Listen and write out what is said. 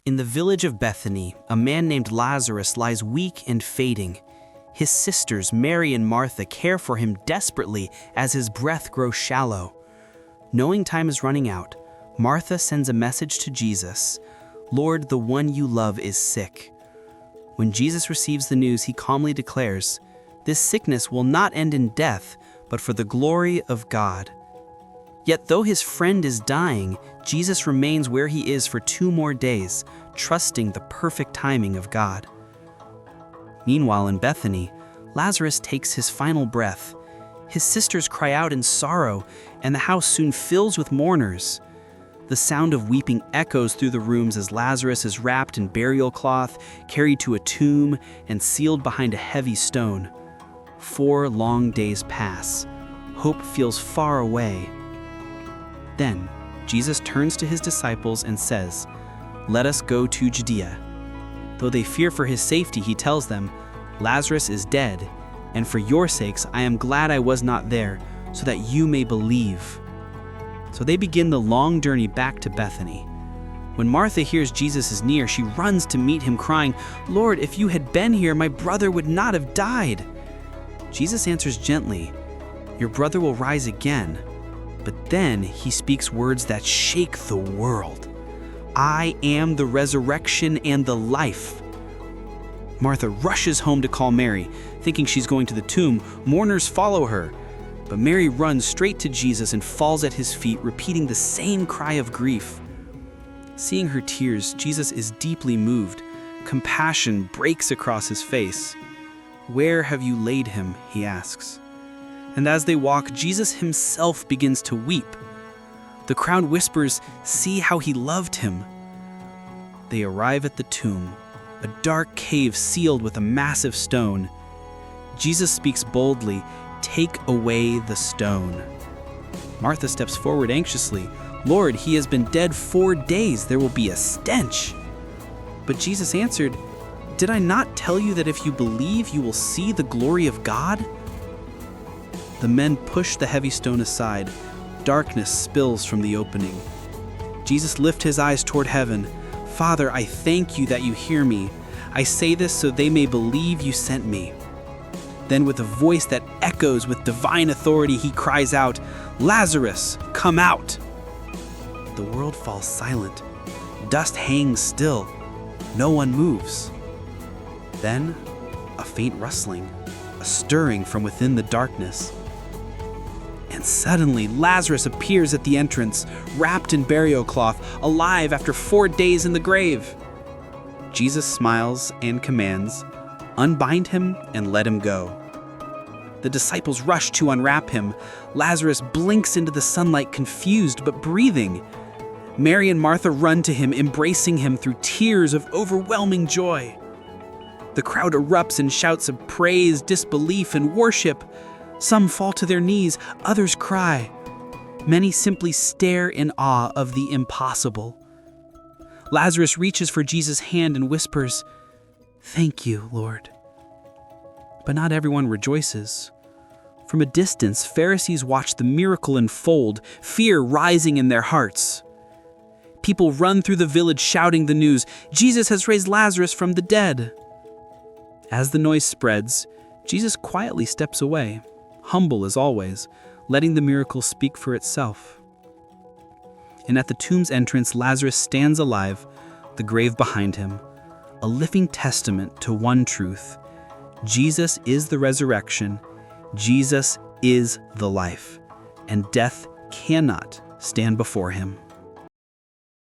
In the village of Bethany, a man named Lazarus lies weak and fading. His sisters, Mary and Martha, care for him desperately as his breath grows shallow. Knowing time is running out, Martha sends a message to Jesus, "Lord, the one you love is sick." When Jesus receives the news, he calmly declares, "This sickness will not end in death, but for the glory of God." Yet though his friend is dying, Jesus remains where he is for 2 more days, trusting the perfect timing of God. Meanwhile, in Bethany, Lazarus takes his final breath. His sisters cry out in sorrow, and the house soon fills with mourners. The sound of weeping echoes through the rooms as Lazarus is wrapped in burial cloth, carried to a tomb, and sealed behind a heavy stone. 4 long days pass. Hope feels far away. Then, Jesus turns to his disciples and says, "Let us go to Judea." Though they fear for his safety, he tells them, "Lazarus is dead, and for your sakes I am glad I was not there, so that you may believe." So they begin the long journey back to Bethany. When Martha hears Jesus is near, she runs to meet him, crying, "Lord, if you had been here, my brother would not have died." Jesus answers gently, "Your brother will rise again." But then he speaks words that shake the world. "I am the resurrection and the life." Martha rushes home to call Mary, thinking she's going to the tomb. Mourners follow her. But Mary runs straight to Jesus and falls at his feet, repeating the same cry of grief. Seeing her tears, Jesus is deeply moved. Compassion breaks across his face. "Where have you laid him?" he asks. And as they walk, Jesus himself begins to weep. The crowd whispers, "See how he loved him." They arrive at the tomb, a dark cave sealed with a massive stone. Jesus speaks boldly, "Take away the stone." Martha steps forward anxiously, "Lord, he has been dead 4 days. There will be a stench." But Jesus answered, "Did I not tell you that if you believe, you will see the glory of God?" The men push the heavy stone aside. Darkness spills from the opening. Jesus lifts his eyes toward heaven. "Father, I thank you that you hear me. I say this so they may believe you sent me." Then with a voice that echoes with divine authority, he cries out, "Lazarus, come out!" The world falls silent. Dust hangs still. No one moves. Then, a faint rustling, a stirring from within the darkness. And suddenly, Lazarus appears at the entrance, wrapped in burial cloth, alive after 4 days in the grave. Jesus smiles and commands, "Unbind him and let him go." The disciples rush to unwrap him. Lazarus blinks into the sunlight, confused but breathing. Mary and Martha run to him, embracing him through tears of overwhelming joy. The crowd erupts in shouts of praise, disbelief, and worship. Some fall to their knees, others cry. Many simply stare in awe of the impossible. Lazarus reaches for Jesus' hand and whispers, "Thank you, Lord." But not everyone rejoices. From a distance, Pharisees watch the miracle unfold, fear rising in their hearts. People run through the village shouting the news, "Jesus has raised Lazarus from the dead." As the noise spreads, Jesus quietly steps away, humble as always, letting the miracle speak for itself. And at the tomb's entrance, Lazarus stands alive, the grave behind him, a living testament to one truth: Jesus is the resurrection, Jesus is the life, and death cannot stand before him.